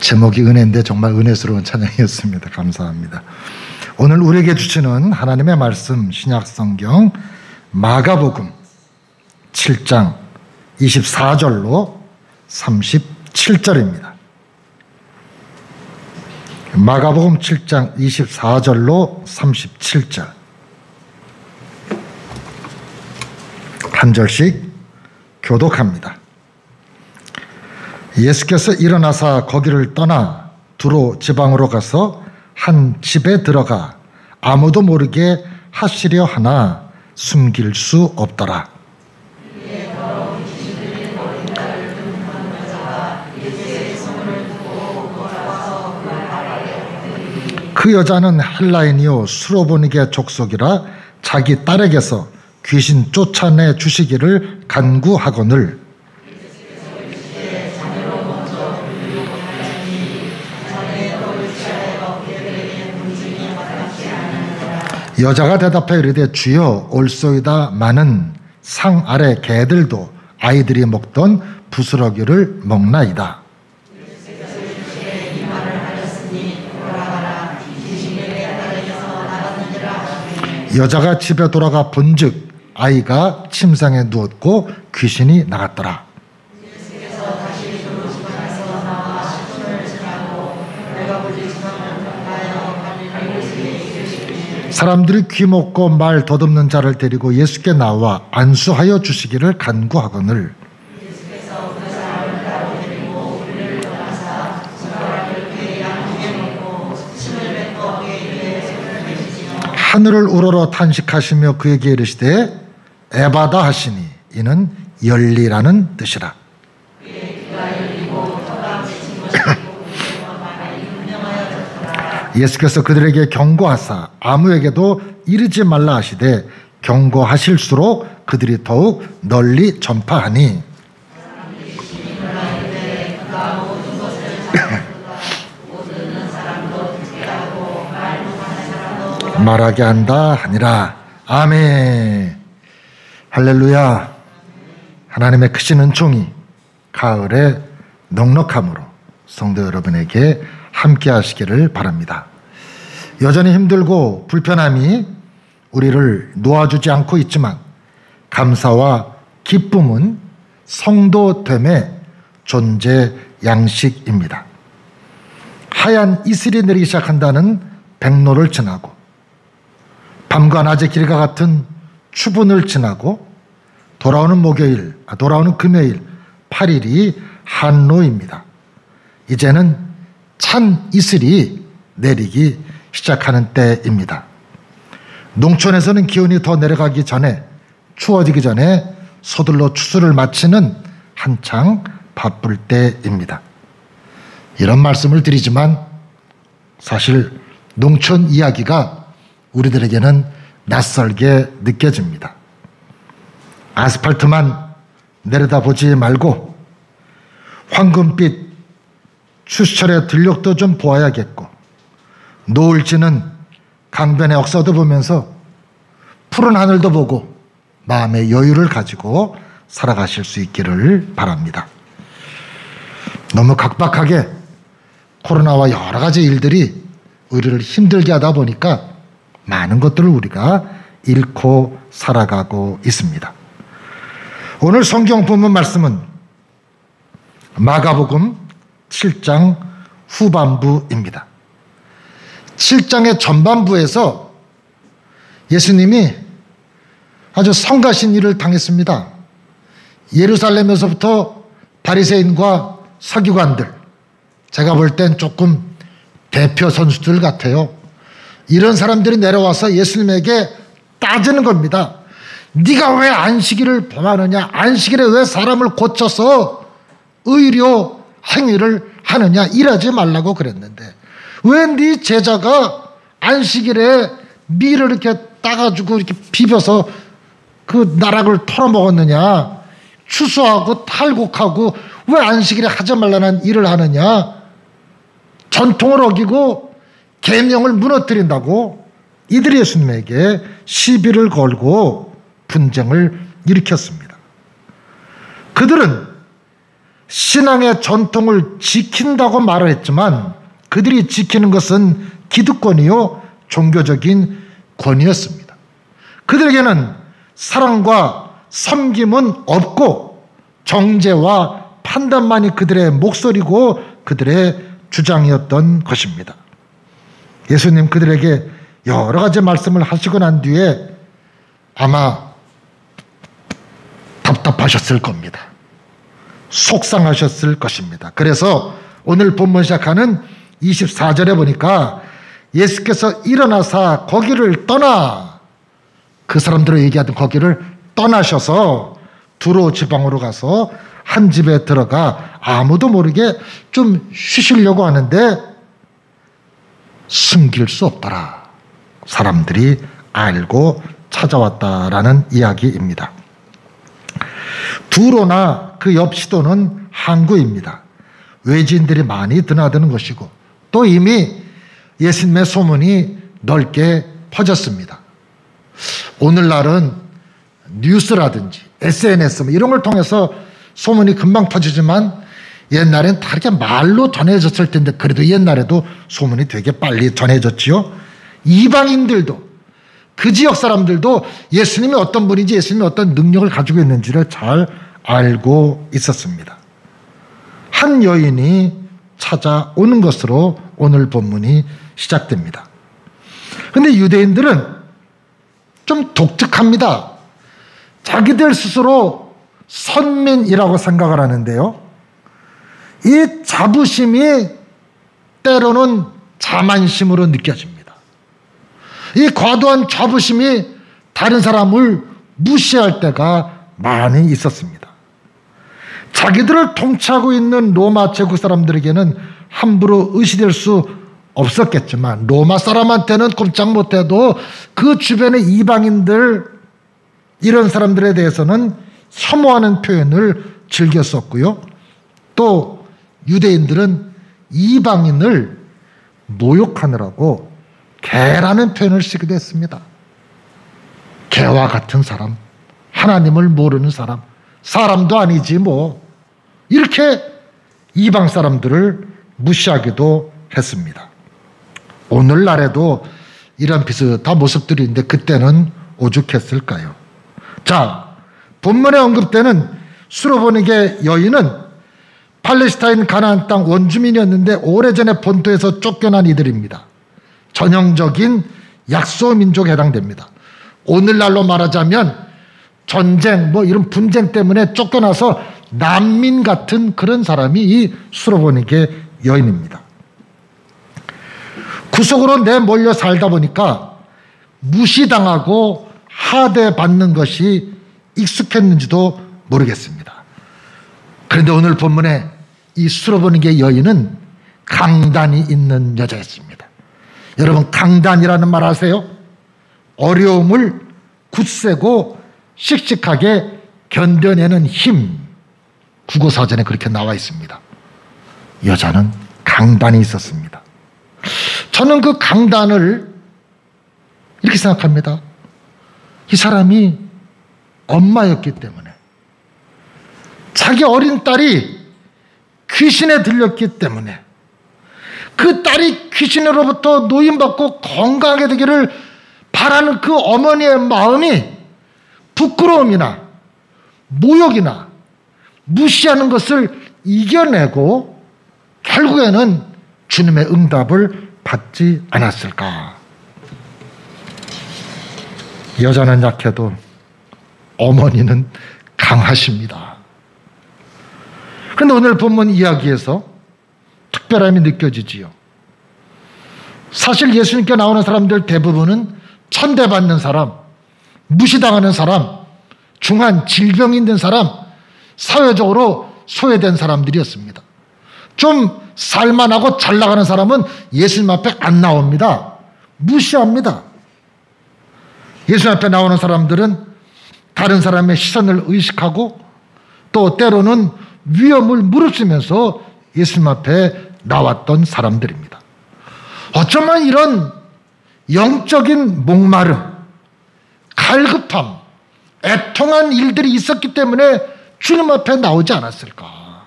제목이 은혜인데 정말 은혜스러운 찬양이었습니다. 감사합니다. 오늘 우리에게 주시는 하나님의 말씀, 신약성경 마가복음 7장 24절로 37절입니다. 마가복음 7장 24절로 37절 한 절씩 교독합니다. 예수께서 일어나사 거기를 떠나 두로 지방으로 가서 한 집에 들어가 아무도 모르게 하시려 하나 숨길 수 없더라. 그 여자는 헬라인이요 수로보니게 족속이라 자기 딸에게서 귀신 쫓아내 주시기를 간구하거늘 여자가 대답하여 이르되 주여 올소이다. 많은 상 아래 개들도 아이들이 먹던 부스러기를 먹나이다. 여자가 집에 돌아가 본즉 아이가 침상에 누웠고 귀신이 나갔더라. 사람들이 귀먹고 말 더듬는 자를 데리고 예수께 나와 안수하여 주시기를 간구하거늘 하늘을 우러러 탄식하시며 그에게 이르시되 에바다 하시니 이는 열리라는 뜻이라. 예수께서 그들에게 경고하사 아무에게도 이르지 말라 하시되 경고하실수록 그들이 더욱 널리 전파하니 말하게 한다 하니라. 아멘. 할렐루야. 하나님의 크신 은총이 가을의 넉넉함으로 성도 여러분에게 함께 하시기를 바랍니다. 여전히 힘들고 불편함이 우리를 놓아주지 않고 있지만 감사와 기쁨은 성도됨의 존재 양식입니다. 하얀 이슬이 내리기 시작한다는 백로를 지나고 밤과 낮의 길과 같은 추분을 지나고 돌아오는 금요일 8일이 한로입니다. 이제는 찬 이슬이 내리기 시작하는 때입니다. 농촌에서는 기온이 더 내려가기 전에 추워지기 전에 서둘러 추수를 마치는 한창 바쁠 때입니다. 이런 말씀을 드리지만 사실 농촌 이야기가 우리들에게는 낯설게 느껴집니다. 아스팔트만 내려다보지 말고 황금빛 추수철의 들녘도 좀 보아야겠고 노을 지는 강변의 역사도 보면서 푸른 하늘도 보고 마음의 여유를 가지고 살아가실 수 있기를 바랍니다. 너무 각박하게 코로나와 여러 가지 일들이 우리를 힘들게 하다 보니까 많은 것들을 우리가 잃고 살아가고 있습니다. 오늘 성경 본문 말씀은 마가복음 7장 후반부입니다. 7장의 전반부에서 예수님이 아주 성가신 일을 당했습니다. 예루살렘에서부터 바리새인과 서기관들, 제가 볼 땐 조금 대표 선수들 같아요. 이런 사람들이 내려와서 예수님에게 따지는 겁니다. 네가 왜 안식일을 범하느냐? 안식일에 왜 사람을 고쳐서 의료 행위를 하느냐? 일하지 말라고 그랬는데 왜 네 제자가 안식일에 밀을 이렇게 따가지고 이렇게 비벼서 그 나락을 털어먹었느냐? 추수하고 탈곡하고 왜 안식일에 하지 말라는 일을 하느냐? 전통을 어기고 계명을 무너뜨린다고 이들이 예수님에게 시비를 걸고 분쟁을 일으켰습니다. 그들은 신앙의 전통을 지킨다고 말을 했지만 그들이 지키는 것은 기득권이요 종교적인 권위였습니다. 그들에게는 사랑과 섬김은 없고 정죄와 판단만이 그들의 목소리고 그들의 주장이었던 것입니다. 예수님 그들에게 여러 가지 말씀을 하시고 난 뒤에 아마 답답하셨을 겁니다. 속상하셨을 것입니다. 그래서 오늘 본문 시작하는 24절에 보니까 예수께서 일어나사 거기를 떠나, 그 사람들을 얘기하던 거기를 떠나셔서 두로 지방으로 가서 한 집에 들어가 아무도 모르게 좀 쉬시려고 하는데 숨길 수 없더라. 사람들이 알고 찾아왔다라는 이야기입니다. 두로나 그 옆 시도는 항구입니다. 외지인들이 많이 드나드는 것이고 또 이미 예수님의 소문이 넓게 퍼졌습니다. 오늘날은 뉴스라든지 SNS 이런 걸 통해서 소문이 금방 퍼지지만 옛날엔 다르게 말로 전해졌을 텐데 그래도 옛날에도 소문이 되게 빨리 전해졌지요. 이방인들도 그 지역 사람들도 예수님이 어떤 분인지 예수님이 어떤 능력을 가지고 있는지를 잘 알고 있었습니다. 한 여인이 찾아오는 것으로 오늘 본문이 시작됩니다. 그런데 유대인들은 좀 독특합니다. 자기들 스스로 선민이라고 생각을 하는데요. 이 자부심이 때로는 자만심으로 느껴집니다. 이 과도한 자부심이 다른 사람을 무시할 때가 많이 있었습니다. 자기들을 통치하고 있는 로마 제국 사람들에게는 함부로 의시될 수 없었겠지만 로마 사람한테는 꼼짝 못해도 그 주변의 이방인들 이런 사람들에 대해서는 혐오하는 표현을 즐겼었고요. 또 유대인들은 이방인을 모욕하느라고 개라는 표현을 쓰기도 했습니다. 개와 같은 사람, 하나님을 모르는 사람, 사람도 아니지 뭐, 이렇게 이방 사람들을 무시하기도 했습니다. 오늘날에도 이런 비슷한 모습들이 있는데 그때는 오죽했을까요? 자, 본문에 언급되는 수로보니게 여인은 팔레스타인 가나안 땅 원주민이었는데 오래전에 본토에서 쫓겨난 이들입니다. 전형적인 약소 민족에 해당됩니다. 오늘날로 말하자면 전쟁 뭐 이런 분쟁 때문에 쫓겨나서 난민 같은 그런 사람이 이 수로보니게 여인입니다. 구석으로 내몰려 살다 보니까 무시당하고 하대받는 것이 익숙했는지도 모르겠습니다. 그런데 오늘 본문에 이 수로보니게 여인은 강단이 있는 여자였습니다. 여러분 강단이라는 말 아세요? 어려움을 굳세고 씩씩하게 견뎌내는 힘. 국어사전에 그렇게 나와 있습니다. 여자는 강단이 있었습니다. 저는 그 강단을 이렇게 생각합니다. 이 사람이 엄마였기 때문에 자기 어린 딸이 귀신에 들렸기 때문에 그 딸이 귀신으로부터 노임받고 건강하게 되기를 바라는 그 어머니의 마음이 부끄러움이나 모욕이나 무시하는 것을 이겨내고 결국에는 주님의 응답을 받지 않았을까. 여자는 약해도 어머니는 강하십니다. 그런데 오늘 본문 이야기에서 특별함이 느껴지지요. 사실 예수님께 나오는 사람들 대부분은 천대받는 사람, 무시당하는 사람, 중한 질병이 있는 사람, 사회적으로 소외된 사람들이었습니다. 좀 살만하고 잘 나가는 사람은 예수님 앞에 안 나옵니다. 무시합니다. 예수님 앞에 나오는 사람들은 다른 사람의 시선을 의식하고 또 때로는 위험을 무릅쓰면서 예수님 앞에 나왔던 사람들입니다. 어쩌면 이런 영적인 목마름, 갈급함, 애통한 일들이 있었기 때문에 주님 앞에 나오지 않았을까.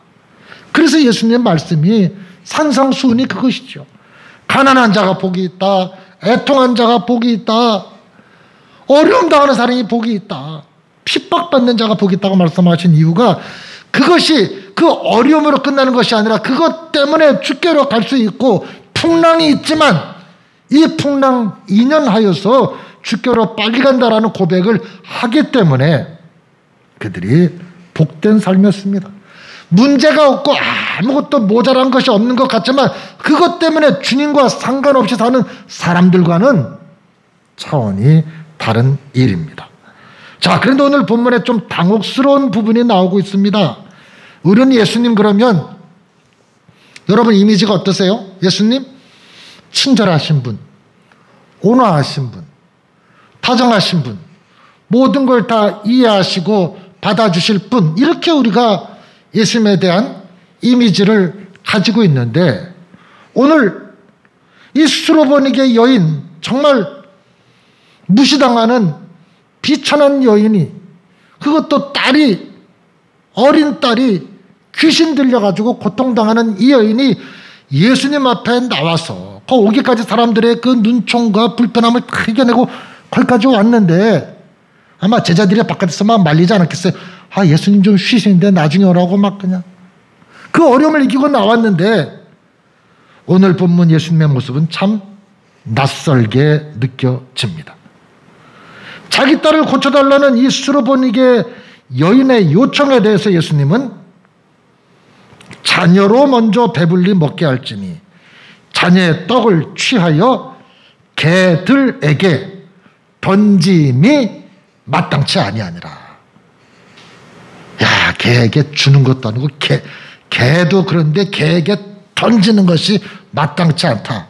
그래서 예수님의 말씀이 산상수훈이 그것이죠. 가난한 자가 복이 있다. 애통한 자가 복이 있다. 어려움 당하는 사람이 복이 있다. 핍박받는 자가 복이 있다고 말씀하신 이유가 그것이 그 어려움으로 끝나는 것이 아니라 그것 때문에 주께로 갈 수 있고 풍랑이 있지만 이 풍랑 인연하여서 주께로 빨리 간다라는 고백을 하기 때문에 그들이 복된 삶이었습니다. 문제가 없고 아무것도 모자란 것이 없는 것 같지만 그것 때문에 주님과 상관없이 사는 사람들과는 차원이 다른 일입니다. 자, 그런데 오늘 본문에 좀 당혹스러운 부분이 나오고 있습니다. 우리는 예수님 그러면 여러분 이미지가 어떠세요? 예수님 친절하신 분, 온화하신 분, 다정하신 분, 모든 걸 다 이해하시고 받아주실 분, 이렇게 우리가 예수님에 대한 이미지를 가지고 있는데 오늘 이 수로보니게 여인, 정말 무시당하는 비천한 여인이, 그것도 딸이, 어린 딸이 귀신 들려가지고 고통당하는 이 여인이 예수님 앞에 나와서 오기까지 사람들의 그 눈총과 불편함을 다 이겨내고 거기까지 왔는데 아마 제자들이 바깥에서 막 말리지 않았겠어요? 아, 예수님 좀 쉬시는데 나중에 오라고 막 그냥. 그 어려움을 이기고 나왔는데 오늘 본문 예수님의 모습은 참 낯설게 느껴집니다. 자기 딸을 고쳐달라는 이 수로보니게 여인의 요청에 대해서 예수님은 자녀로 먼저 배불리 먹게 할지니 자녀의 떡을 취하여 개들에게 던짐이 마땅치 아니하니라. 야, 개에게 주는 것도 아니고 개도 그런데 개에게 던지는 것이 마땅치 않다.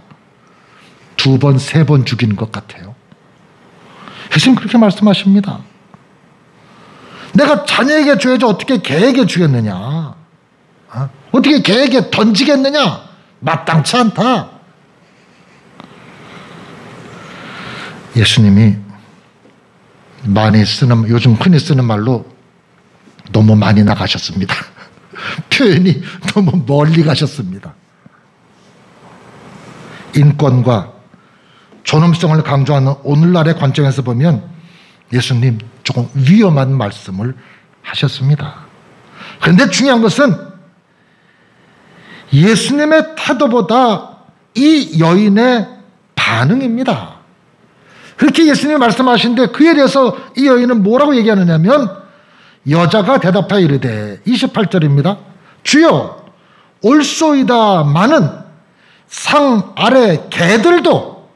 2번, 3번 죽이는 것 같아요. 예수님 그렇게 말씀하십니다. 내가 자녀에게 줘야지 어떻게 개에게 주겠느냐. 어떻게 개에게 던지겠느냐. 마땅치 않다. 예수님이 요즘 흔히 쓰는 말로 너무 많이 나가셨습니다. 표현이 너무 멀리 가셨습니다. 인권과 존엄성을 강조하는 오늘날의 관점에서 보면 예수님 조금 위험한 말씀을 하셨습니다. 그런데 중요한 것은 예수님의 태도보다 이 여인의 반응입니다. 그렇게 예수님이 말씀하시는데 그에 대해서 이 여인은 뭐라고 얘기하느냐면 여자가 대답하여 이르되 28절입니다. 주여 올소이다마는 상 아래 개들도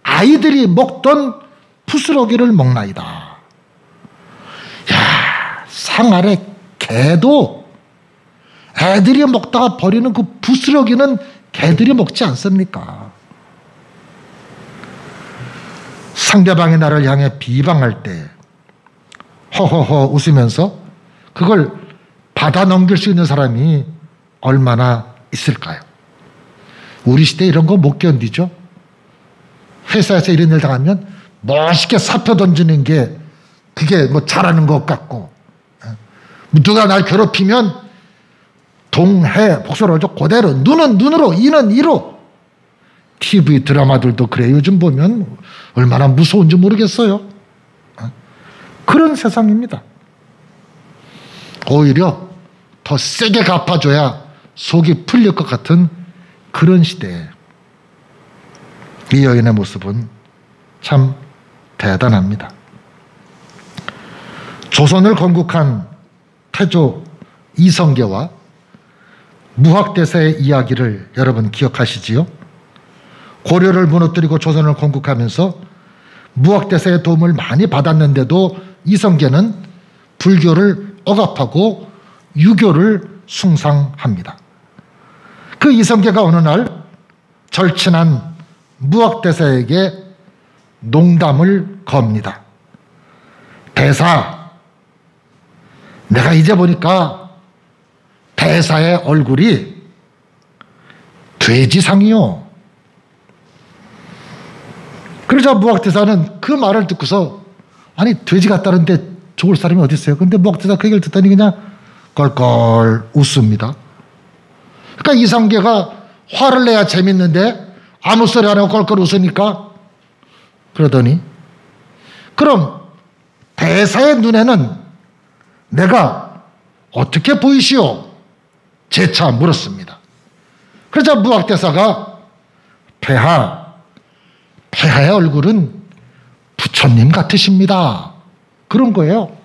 아이들이 먹던 부스러기를 먹나이다. 야, 상 아래 개도 애들이 먹다가 버리는 그 부스러기는 개들이 먹지 않습니까? 상대방이 나를 향해 비방할 때 허허허 웃으면서 그걸 받아 넘길 수 있는 사람이 얼마나 있을까요? 우리 시대 이런 거 못 견디죠? 회사에서 이런 일 당하면 멋있게 사표 던지는 게 그게 뭐 잘하는 것 같고, 누가 날 괴롭히면 동해 복수로죠. 그대로 눈은 눈으로 이는 이로. TV 드라마들도 그래. 요즘 보면 얼마나 무서운지 모르겠어요. 그런 세상입니다. 오히려 더 세게 갚아줘야 속이 풀릴 것 같은 그런 시대에 이 여인의 모습은 참 대단합니다. 조선을 건국한 태조 이성계와 무학대사의 이야기를 여러분 기억하시지요? 고려를 무너뜨리고 조선을 건국하면서 무학대사의 도움을 많이 받았는데도 이성계는 불교를 억압하고 유교를 숭상합니다. 그 이성계가 어느 날 절친한 무학대사에게 농담을 겁니다. 대사, 내가 이제 보니까 대사의 얼굴이 돼지상이요. 그러자 무학대사는 그 말을 듣고서 아니 돼지 같다는데 좋을 사람이 어디 있어요? 근데 무학대사 그 얘기를 듣더니 그냥 껄껄 웃습니다. 그러니까 이성계가 화를 내야 재밌는데 아무 소리 안 하고 껄껄 웃으니까 그러더니 그럼 대사의 눈에는 내가 어떻게 보이시오? 재차 물었습니다. 그러자 무학대사가 폐하의 얼굴은 부처님 같으십니다. 그런 거예요.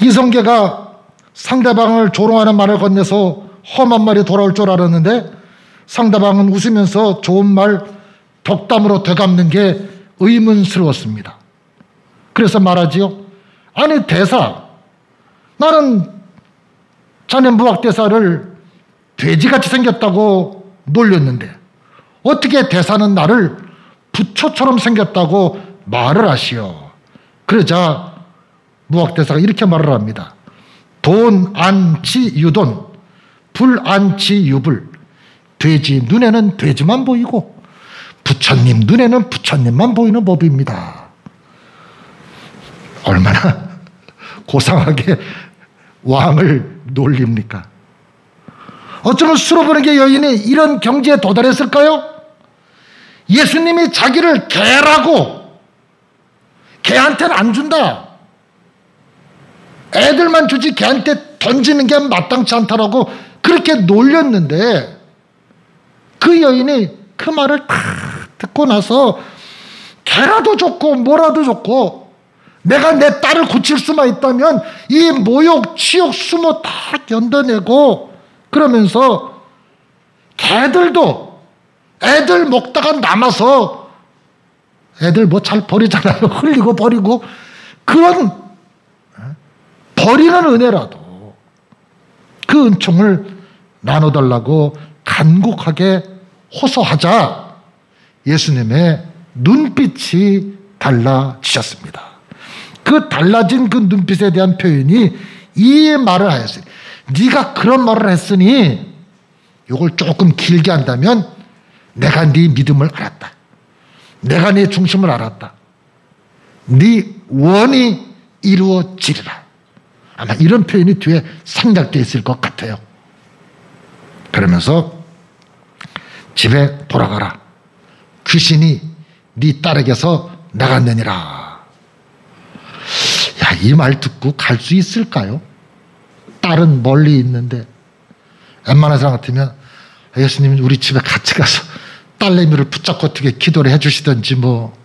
이성계가 상대방을 조롱하는 말을 건네서 험한 말이 돌아올 줄 알았는데 상대방은 웃으면서 좋은 말 덕담으로 되갚는 게 의문스러웠습니다. 그래서 말하지요. 아니 대사, 나는 자네 무학대사를 돼지같이 생겼다고 놀렸는데 어떻게 대사는 나를 부처처럼 생겼다고 말을 하시오. 그러자 무학대사가 이렇게 말을 합니다. 돈 안치 유돈, 불 안치 유불. 돼지 눈에는 돼지만 보이고 부처님 눈에는 부처님만 보이는 법입니다. 얼마나 고상하게 왕을 놀립니까? 어쩌면 수로보는 여인이 이런 경지에 도달했을까요? 예수님이 자기를 개라고, 개한테는 안 준다, 애들만 주지 개한테 던지는 게 마땅치 않다라고 그렇게 놀렸는데 그 여인이 그 말을 다 듣고 나서 개라도 좋고 뭐라도 좋고 내가 내 딸을 고칠 수만 있다면 이 모욕, 치욕, 수모 다 견뎌내고 그러면서 개들도 애들 먹다가 남아서 애들 뭐 잘 버리잖아요. 흘리고 버리고 그런 버리는 은혜라도 그 은총을 나눠달라고 간곡하게 호소하자 예수님의 눈빛이 달라지셨습니다. 그 달라진 그 눈빛에 대한 표현이 이 말을 하였어요. 네가 그런 말을 했으니 이걸 조금 길게 한다면 내가 네 믿음을 알았다. 내가 네 중심을 알았다. 네 원이 이루어지리라. 아마 이런 표현이 뒤에 생략되어 있을 것 같아요. 그러면서 집에 돌아가라. 귀신이 네 딸에게서 나갔느니라. 야, 이 말 듣고 갈 수 있을까요? 딸은 멀리 있는데 웬만한 사람 같으면 예수님 우리 집에 같이 가서 딸내미를 붙잡고 어떻게 기도를 해주시든지 뭐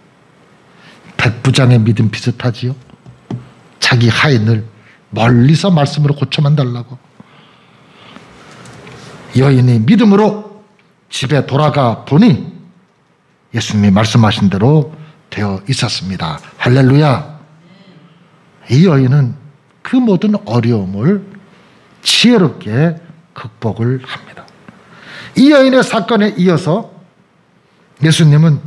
백부장의 믿음 비슷하지요. 자기 하인을 멀리서 말씀으로 고쳐만 달라고. 여인이 믿음으로 집에 돌아가 보니 예수님이 말씀하신 대로 되어 있었습니다. 할렐루야. 이 여인은 그 모든 어려움을 지혜롭게 극복을 합니다. 이 여인의 사건에 이어서 예수님은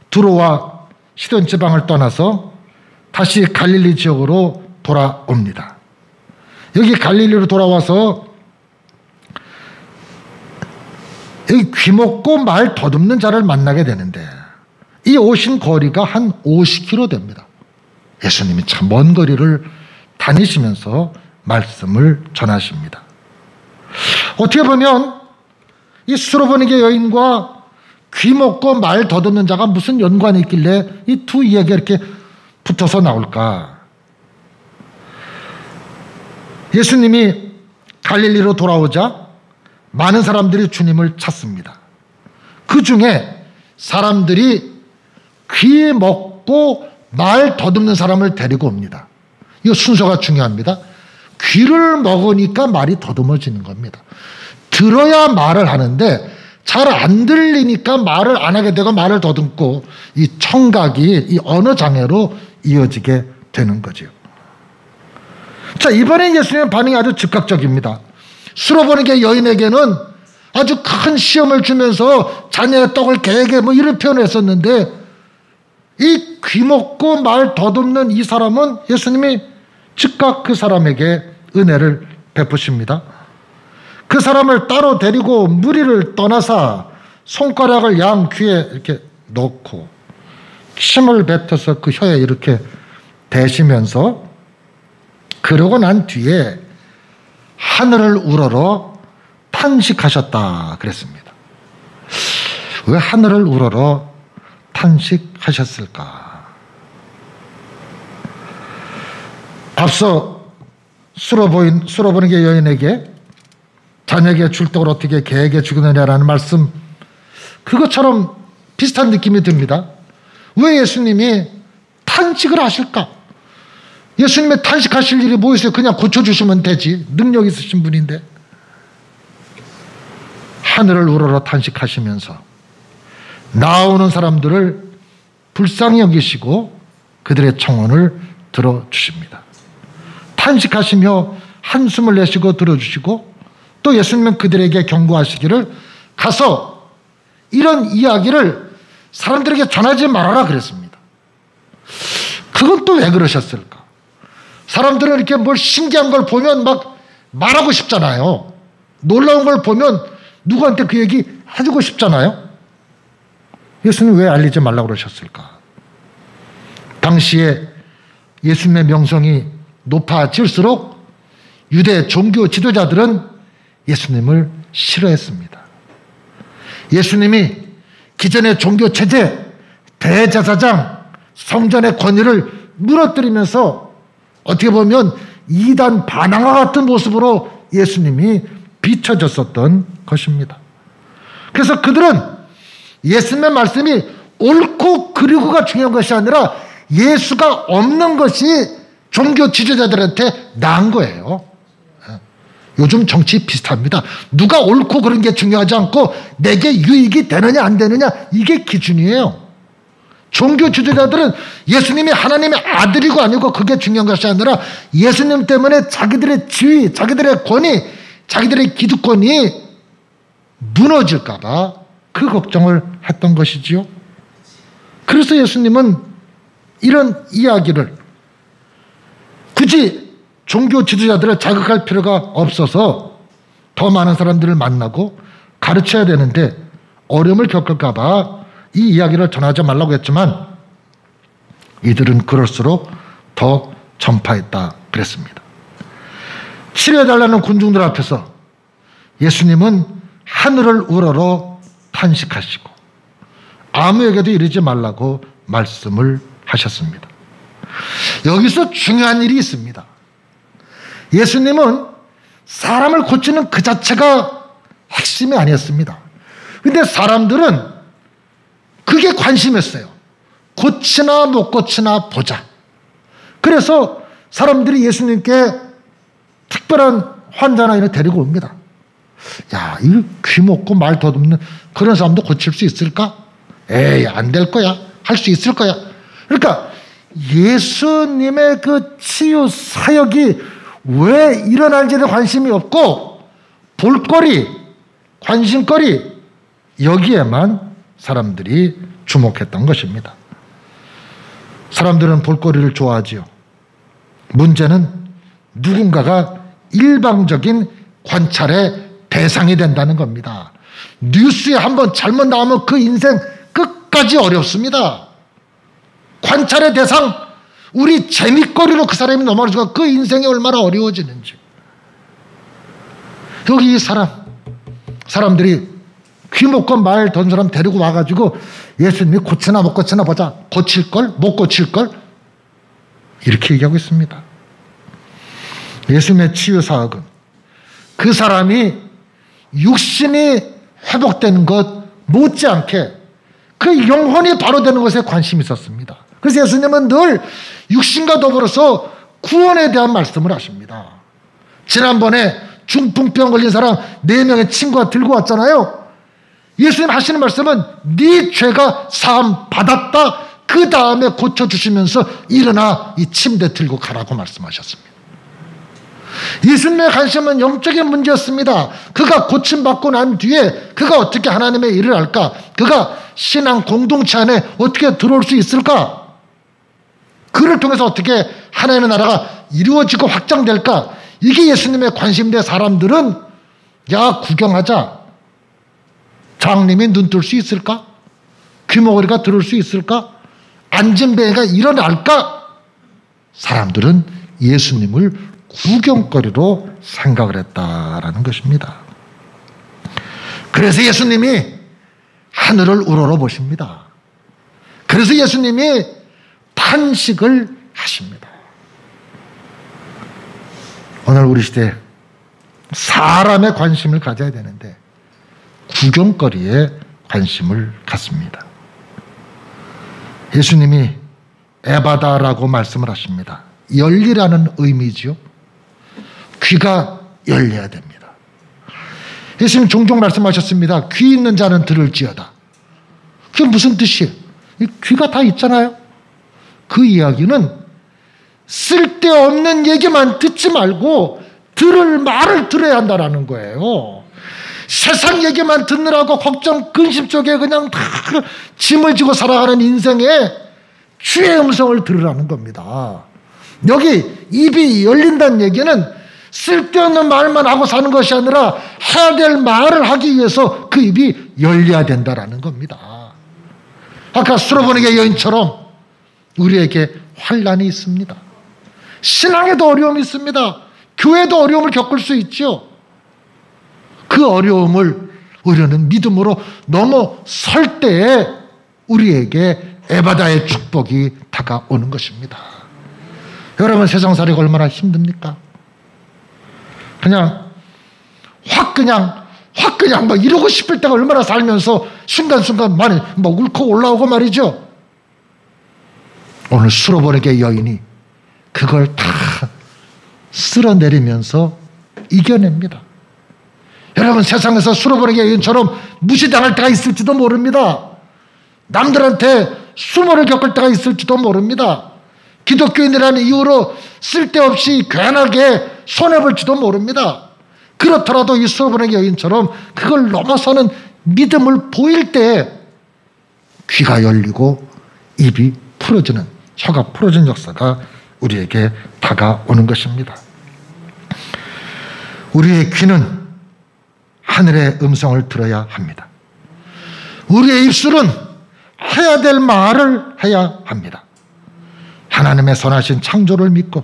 두로와 시돈 지방을 떠나서 다시 갈릴리 지역으로 돌아옵니다. 여기 갈릴리로 돌아와서 여기 귀먹고 말 더듬는 자를 만나게 되는데 이 오신 거리가 한 50km 됩니다. 예수님이 참 먼 거리를 다니시면서 말씀을 전하십니다. 어떻게 보면 이 수로보니게 여인과 귀먹고 말 더듬는 자가 무슨 연관이 있길래 이 두 이야기가 이렇게 붙어서 나올까? 예수님이 갈릴리로 돌아오자 많은 사람들이 주님을 찾습니다. 그 중에 사람들이 귀 먹고 말 더듬는 사람을 데리고 옵니다. 이 순서가 중요합니다. 귀를 먹으니까 말이 더듬어지는 겁니다. 들어야 말을 하는데 잘 안 들리니까 말을 안 하게 되고 말을 더듬고 이 청각이 이 언어 장애로 이어지게 되는 거죠. 자, 이번에 예수님의 반응이 아주 즉각적입니다. 수로보니게 여인에게는 아주 큰 시험을 주면서 자녀의 떡을 개에게 뭐 이런 표현을 했었는데 이 귀먹고 말 더듬는 이 사람은 예수님이 즉각 그 사람에게 은혜를 베푸십니다. 그 사람을 따로 데리고 무리를 떠나사 손가락을 양 귀에 이렇게 넣고 침을 뱉어서 그 혀에 이렇게 대시면서 그러고 난 뒤에 하늘을 우러러 탄식하셨다 그랬습니다. 왜 하늘을 우러러 탄식하셨을까? 앞서 술어보는 게 여인에게 자녀에게 줄 떡을 어떻게 개에게 주느냐라는 말씀, 그것처럼 비슷한 느낌이 듭니다. 왜 예수님이 탄식을 하실까? 예수님의 탄식하실 일이 뭐 있어요? 그냥 고쳐주시면 되지. 능력 있으신 분인데. 하늘을 우러러 탄식하시면서 나오는 사람들을 불쌍히 여기시고 그들의 청혼을 들어주십니다. 탄식하시며 한숨을 내쉬고 들어주시고, 또 예수님은 그들에게 경고하시기를 가서 이런 이야기를 사람들에게 전하지 말아라 그랬습니다. 그건 또 왜 그러셨을까? 사람들은 이렇게 뭘 신기한 걸 보면 막 말하고 싶잖아요. 놀라운 걸 보면 누구한테 그 얘기 해주고 싶잖아요. 예수님 왜 알리지 말라고 그러셨을까? 당시에 예수님의 명성이 높아질수록 유대 종교 지도자들은 예수님을 싫어했습니다. 예수님이 기존의 종교 체제, 대제사장, 성전의 권위를 무너뜨리면서 어떻게 보면 이단 반항과 같은 모습으로 예수님이 비춰졌었던 것입니다. 그래서 그들은 예수님의 말씀이 옳고 그르고가 중요한 것이 아니라 예수가 없는 것이 종교 지도자들한테 나은 거예요. 요즘 정치 비슷합니다. 누가 옳고 그른 게 중요하지 않고 내게 유익이 되느냐 안 되느냐, 이게 기준이에요. 종교 지도자들은 예수님이 하나님의 아들이고 아니고 그게 중요한 것이 아니라 예수님 때문에 자기들의 지위, 자기들의 권위, 자기들의 기득권이 무너질까 봐 그 걱정을 했던 것이지요. 그래서 예수님은 이런 이야기를 굳이 종교 지도자들을 자극할 필요가 없어서 더 많은 사람들을 만나고 가르쳐야 되는데 어려움을 겪을까 봐 이 이야기를 전하지 말라고 했지만 이들은 그럴수록 더 전파했다 그랬습니다. 치료해달라는 군중들 앞에서 예수님은 하늘을 우러러 탄식하시고 아무에게도 이르지 말라고 말씀을 하셨습니다. 여기서 중요한 일이 있습니다. 예수님은 사람을 고치는 그 자체가 핵심이 아니었습니다. 그런데 사람들은 그게 관심이었어요. 고치나 못 고치나 보자. 그래서 사람들이 예수님께 특별한 환자나 이런 데리고 옵니다. 야, 이 귀 먹고 말 더듬는 그런 사람도 고칠 수 있을까? 에이, 안 될 거야. 할 수 있을 거야. 그러니까 예수님의 그 치유 사역이 왜 일어날지에 관심이 없고 볼거리, 관심거리, 여기에만 사람들이 주목했던 것입니다. 사람들은 볼거리를 좋아하지요. 문제는 누군가가 일방적인 관찰의 대상이 된다는 겁니다. 뉴스에 한번 잘못 나오면 그 인생 끝까지 어렵습니다. 관찰의 대상, 우리 재미거리로 그 사람이 넘어가니까 그 인생이 얼마나 어려워지는지. 여기 이 사람들이 귀 먹고 말 던 사람 데리고 와가지고 예수님이 고치나 못 고치나 보자. 고칠걸? 못 고칠걸? 이렇게 얘기하고 있습니다. 예수님의 치유사역은 그 사람이 육신이 회복되는 것 못지않게 그 영혼이 바로 되는 것에 관심이 있었습니다. 그래서 예수님은 늘 육신과 더불어서 구원에 대한 말씀을 하십니다. 지난번에 중풍병 걸린 사람 4명의 친구가 들고 왔잖아요. 예수님 하시는 말씀은 네 죄가 사함 받았다. 그 다음에 고쳐주시면서 일어나 이 침대 들고 가라고 말씀하셨습니다. 예수님의 관심은 영적인 문제였습니다. 그가 고침받고 난 뒤에 그가 어떻게 하나님의 일을 할까? 그가 신앙 공동체 안에 어떻게 들어올 수 있을까? 그를 통해서 어떻게 하나님의 나라가 이루어지고 확장될까? 이게 예수님의 관심인데 사람들은 야, 구경하자. 장님이 눈 뜰 수 있을까? 귀머거리가 들을 수 있을까? 앉은 배가 일어날까? 사람들은 예수님을 구경거리로 생각을 했다라는 것입니다. 그래서 예수님이 하늘을 우러러 보십니다. 그래서 예수님이 탄식을 하십니다. 오늘 우리 시대에 사람의 관심을 가져야 되는데 구경거리에 관심을 갖습니다. 예수님이 에바다라고 말씀을 하십니다. 열리라는 의미지요. 귀가 열려야 됩니다. 예수님 종종 말씀하셨습니다. 귀 있는 자는 들을지어다. 그게 무슨 뜻이에요? 귀가 다 있잖아요. 그 이야기는 쓸데없는 얘기만 듣지 말고 들을 말을 들어야 한다는 거예요. 세상 얘기만 듣느라고 걱정, 근심 쪽에 그냥 다 짐을 지고 살아가는 인생에 주의 음성을 들으라는 겁니다. 여기 입이 열린다는 얘기는 쓸데없는 말만 하고 사는 것이 아니라 해야 될 말을 하기 위해서 그 입이 열려야 된다는 겁니다. 아까 수로보니게 여인처럼 우리에게 환난이 있습니다. 신앙에도 어려움이 있습니다. 교회도 어려움을 겪을 수 있죠. 그 어려움을 우리는 믿음으로 넘어설 때에 우리에게 에바다의 축복이 다가오는 것입니다. 여러분 세상살이가 얼마나 힘듭니까? 그냥 확 막 이러고 싶을 때가 얼마나 살면서 순간순간 많이 뭐 울컥 올라오고 말이죠. 오늘 수로보니게 여인이 그걸 다 쓸어내리면서 이겨냅니다. 여러분 세상에서 수로보니게 여인처럼 무시당할 때가 있을지도 모릅니다. 남들한테 수모를 겪을 때가 있을지도 모릅니다. 기독교인이라는 이유로 쓸데없이 괜하게 손해볼지도 모릅니다. 그렇더라도 이 수로보니게 여인처럼 그걸 넘어서는 믿음을 보일 때 귀가 열리고 입이 풀어지는, 혀가 풀어진 역사가 우리에게 다가오는 것입니다. 우리의 귀는 하늘의 음성을 들어야 합니다. 우리의 입술은 해야 될 말을 해야 합니다. 하나님의 선하신 창조를 믿고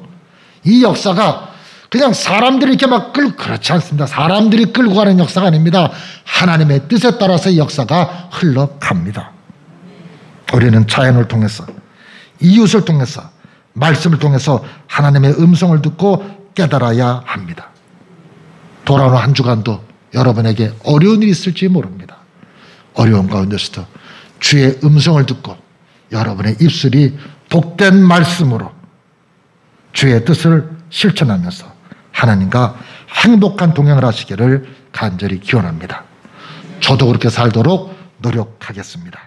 이 역사가 그냥 사람들이 이렇게 막 그렇지 않습니다. 사람들이 끌고 가는 역사가 아닙니다. 하나님의 뜻에 따라서 이 역사가 흘러갑니다. 우리는 자연을 통해서, 이웃을 통해서, 말씀을 통해서 하나님의 음성을 듣고 깨달아야 합니다. 돌아오는 한 주간도 여러분에게 어려운 일이 있을지 모릅니다. 어려운 가운데서도 주의 음성을 듣고 여러분의 입술이 복된 말씀으로 주의 뜻을 실천하면서 하나님과 행복한 동행을 하시기를 간절히 기원합니다. 저도 그렇게 살도록 노력하겠습니다.